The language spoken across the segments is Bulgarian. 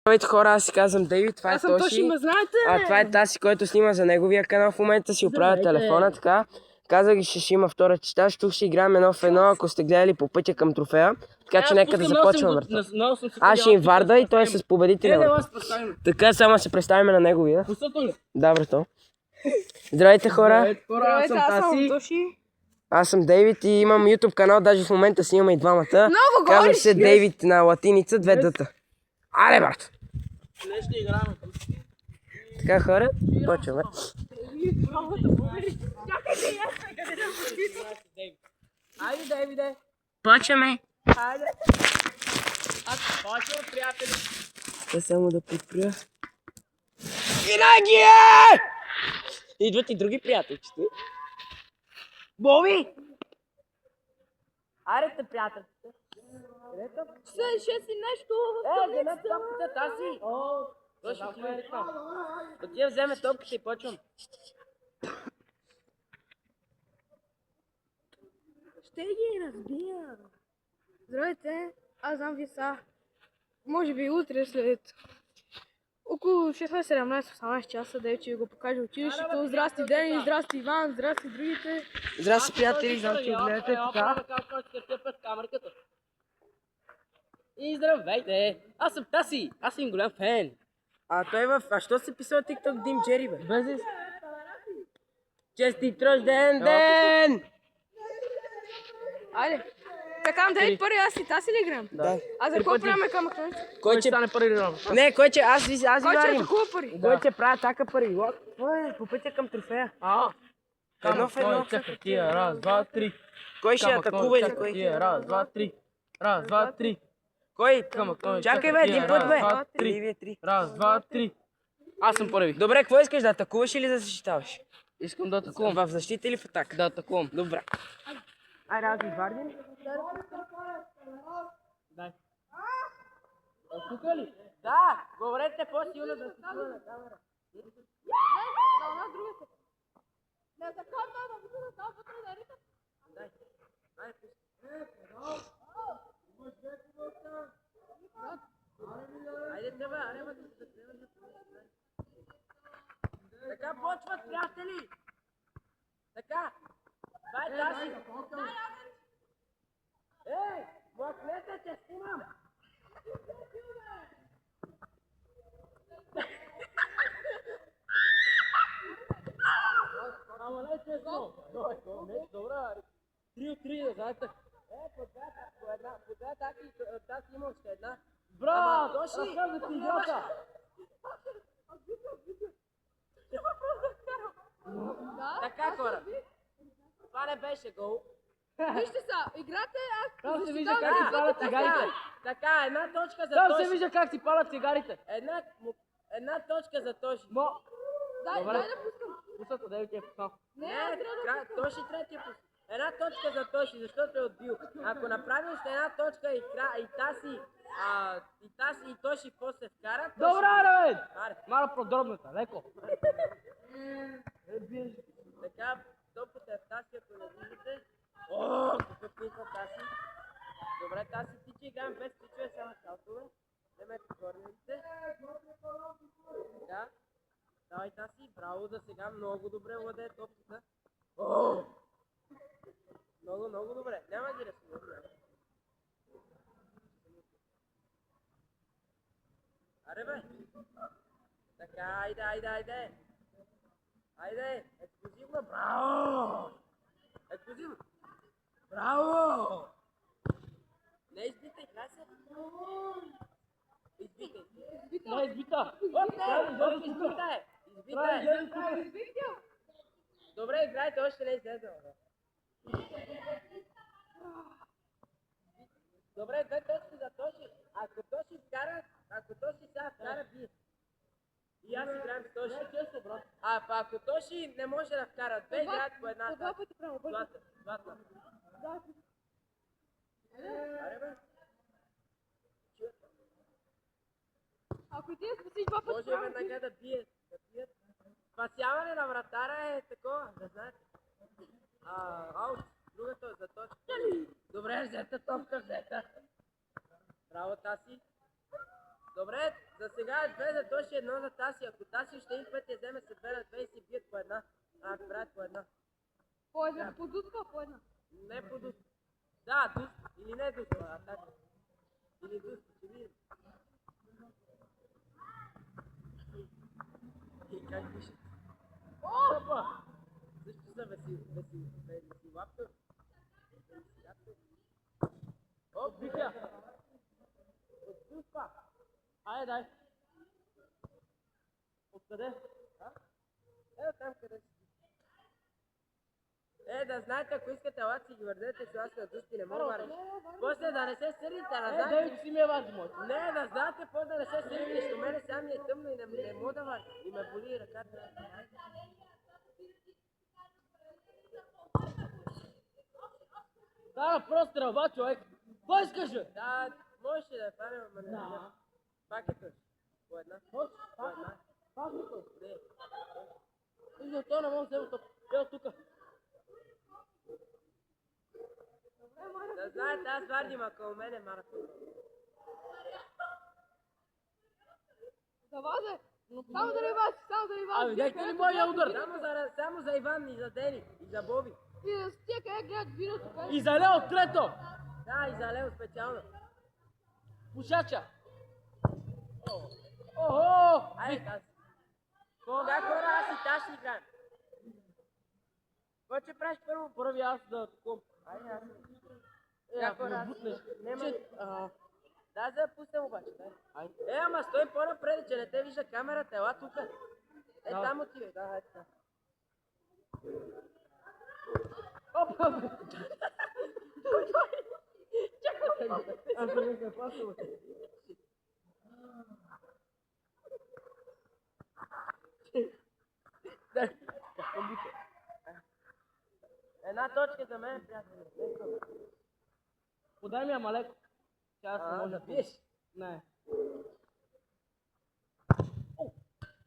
Здравейте хора, аз си казвам Дейвид, това е Тоши. ме знаете! Това е Таси, който снима за неговия канал. В момента си оправя телефона, така. Казах ги, ще има втора част. Тук ще играем едно в едно, ако сте гледали по пътя към трофея. Така че нека да започваме. Аз ще им варда и той е с победителя. Така, само се представим на неговия. Да, брато. Здравейте хора! Здравейте, аз съм Тоши. Аз съм Дейвид и имам YouTube канал, даже в момента снимаме и двамата. Казвам се Дейвид на латиница, 2 дъта. Але, брат! Така хора, почваме. Айде, Дейвиде. Почваме. Айде. Аз почвам, приятели. Ще само да подпря. Винаги е! Идват и други приятелчета. Боби! Айде, приятелите. Ще си нещо в вземе топката, Таси. Отива вземе топката и почвам. Ще ги разбия. Здравейте, аз знам Виса. Може би утре след около 16-17-18 часа, да ще ви го покажа училището. Здрасти, Дени, здрасти, Иван, здрасти другите. Здрасти, приятели, знам, че гледате така. И здравейте! Аз съм Таси! Аз съм голям фен! А що си писал TikTok Дим Джери, бе? Без Честит рожден ден! Айде. Така, Дейвид първи, аз и Таси ли играем? Да. А за какво правим камък? Кой че стане първи раунд? Не, кой че аз ви Кой че варим. атакува първи? Кой че прави атака първи. По пътя към трофея. Едно в едно. Чакай тия, раз, два, три. Кой ще атакува или кой? Раз, два, три. Раз, два, три. Кой? Камък, той, Чакай бе, един път бе. два, три. Или вие три. Раз, два, три. Аз съм първи. Добре, какво искаш, да атакуваш или да защитаваш? Искам да атакувам. В защита или в атака? Да атакувам. Добре. Айде, аз ви вардим. Дай. Тук ли? Да, говорете по-силно да си чуя на камера. Айде, бе, аре, бе, така почват, приятели! Така! Това е Таси! Ей, махнете, че снимам! Ама не честно. Добре. 3 от 3, знаете. По две атаки, Таси има още една. Брат, Тоши! разказвай ти играта. Така, хора. Това не беше гол. Вижте са, играта е аз. Там се вижда как си палят цигарите. Така, една точка за Там Тоши. се вижда как си палят цигарите. Една точка за Тоши. Дай да пускам. Пусата, да ти е пуснал. Не, Тоши третия пусна. Една точка за Тоши, защото е отбил. Ако направим още една точка и Таси и Тоши после вкарат... Добре, бе! Аре. Мара подробната, леко. Така, топката е в Таси, ако не виждате. О, какъв писва Таси. Добре, Таси, ти че играем без тичове, само шалтове. Вземете корнерите. Така. Давай, Таси, браво за сега, много добре владее топката. О! Много, много добре. Няма ги разсъдя. Аре бе! Така, айде! Айде! Ексклюзивно, браво! Ексклюзивно! Браво! Не избитай, класа! Избитай! Не, избита. Избитай! Добре, играйте, още не излезе. Добре, 2 точки за Тоши. Ако Тоши сега вкара, бие. И аз играем с Тоши. Често, брат. Ако Тоши не може да вкара, 2 играят по една атака. Златна. Аре бе. Ако ти спасиш два пъти, Може веднага да бият. Спасяване на вратара е такова, да знаете. Аут. Другата за точка. Добре, взета топка, взета. Браво, Таси. Добре, за сега е 2 за Тоши, 1 за Таси. Ако Таси ще един път я вземе се 2 на 2 и си бият по една. Правят по една. По една, по дуска, по една. Не по дуска. Да, дуска. Или не дуска, а така. Или дуска, ще видим. И как пише? Опа! Защо са веси лаптоп? Оп, Бихя! Отпуска! Айде, дай! Откъде? Ето там къде си. Да знаете, ако искате лад си ги върдете, че аз на дуски не мога да вариш. После да не се сърдите, да знаете. Девич си ми е важно моето. Не, да знаете, по да не се сърдите, защото мене сега ми е тъмно и не мога да вариш. И ме боли ръката. Да, просто ръба, човек. Кой искаш, бе? Да, можеш ли да я фанем, ама не. Да. Пак е точно. По една. Може? По една. Пак ли той? Не. И за това не мога да взема тук. Ел тук. Да знаете, аз вардим, ако у мене маратон. Завазе! Само да не вас, само да не вас. Видяхте ли моя удар? Само за Иван и за Дени, и за Боби. И да с тия къде гледат виното. И за Лео трето. Да, и за Лео специално. Пушача. Охо! Айде, аз. Кога хора, аз и таш играем. Кой ще правиш първо? Първи аз да таком. Айде, аз. Ако хора, ме аз. бутнеш. Нема. Ага. Да, за да пуснем обаче. Дай. Айде. Ама стой по-напред, че не те вижда камерата, ела тук. Да. Там отивай. Да, хайде така. Опа! Аз да не се пасвам. Една точка за мен, приятели. Подай ми амалеко. Че аз не може да пиеш. Не.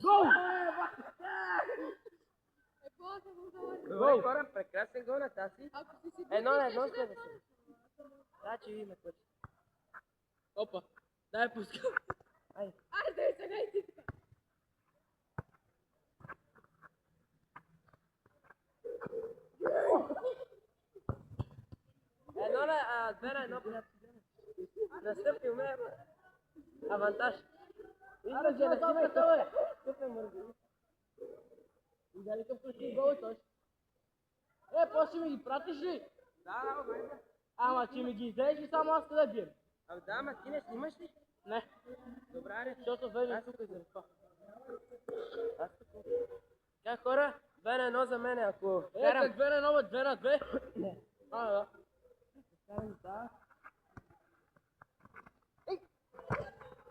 Гол! Добре, хора, прекрасен гол на Таси. Ако си си 1 на 1 сме да се. Да, че видим какво. Опа. Дай пускам. Айде, сега и ти така. Две на едно, приятели. Настъпил ме, авантаж. Аре, че не сме това, бе. Супер мързи. И дали към пусти гол и той. После ми ги пратиш ли? Да, обе. Ама, че ми ги издееш и само аз къде бием? Да, ама ти не снимаш ли? Не. Добре, аре. Защото вече тук и за това. Аз тук. Как хора? 2 на 1 за мене, ако Как 2 на 1, 2 на 2? Не. Да. Да.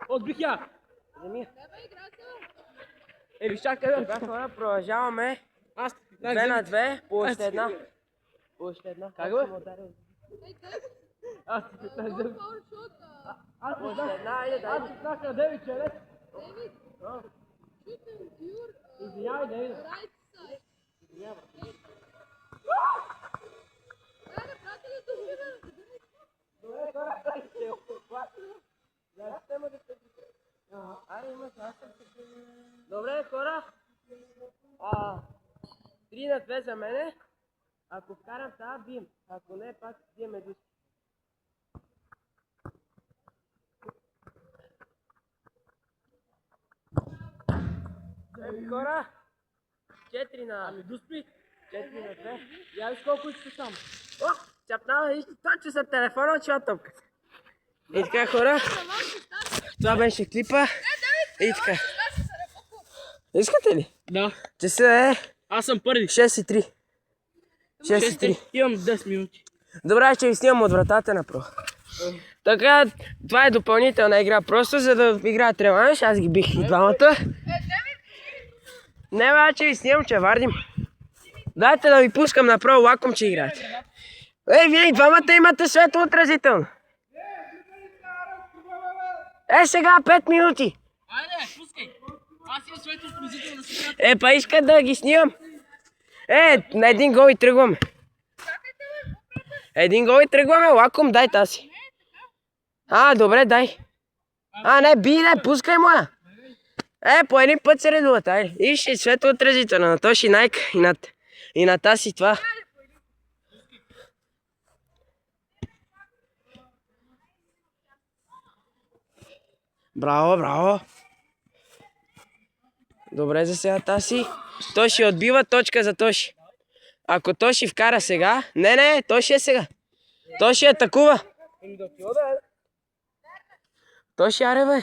Отбих я! Вземи. Виж чакай, бе. Как хора, продължаваме. Аз 2 на 2, по още една. По още една. Как бе? Аз ти 15. Аз По още една, айде, дай. ти знах на Девид, че не? David, shoot him to your Извинявай, Девид. right side. Извинявай. Айде, приятели, до хвилина. Добре, хора, дайте. Да, ще ме да се гите. Айде, имаш, аз съм се. Добре, хора. 3 на 2 за мене. Ако вкарам тази, бием. Ако не, пак биеме дуски. Хора, 4 на... Ами дуспи. 4 на 2. Я виж колко искаш там. О, чапнава, виж, точно са телефона от шотъпка. И така, хора, това беше клипа. И така. Искате ли? Да. Часа е Аз съм първи. 6:03. 6:03. Имам 10 минути. Добре, ще ви снимам от вратата направо. Така, това е допълнителна игра, просто за да играят реванш, аз ги бих и двамата. Не, бе, че ви снимам, че вардим. Дайте да ви пускам направо лаком, че играете. Вие и двамата имате светлоотразително. Сега 5 минути. Айде, пускай. Аз имам светлоотразително на сега. Па искат да ги снимам. На един гол и тръгваме. Един гол и тръгваме, лаком, дай тази. Добре, дай. Не, би, не, пускай му я. По един път се редуват, айде. Виж, светлоотразително на Тоши Найк и на тази това. Браво, браво. Добре за сега Таси. Тоши отбива, точка за Тоши. Ако Тоши вкара сега... Не, Тоши е сега. Тоши атакува. Тоши, аре бе.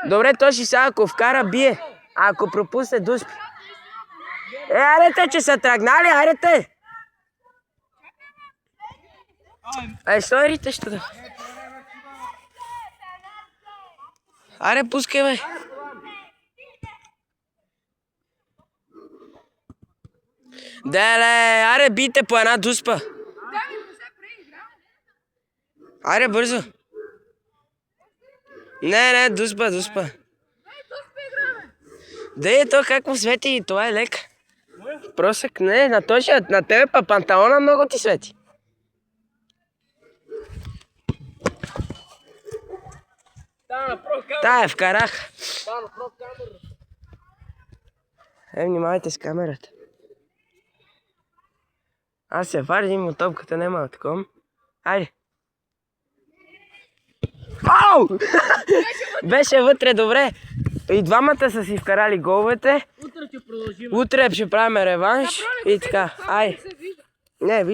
Добре, Тоши сега ако вкара, бие. А ако пропусне, дуспи. Арете, че са тръгнали, арете. Що риташ тук? Аре, пускай бе. Деле, аре, бийте по една дуспа. Аре, бързо. Не, дуспа. Де, то как му свети, това е лек. Просък, не, на Тоши, на тебе па панталона много ти свети. Тая вкарах. Внимавайте с камерата. Аз се вардим от топката, няма таком. Айде. Ау! Беше вътре, добре. И двамата са си вкарали головете. Утре ще продължим. Утре ще правим реванш. И така. Айде. Не,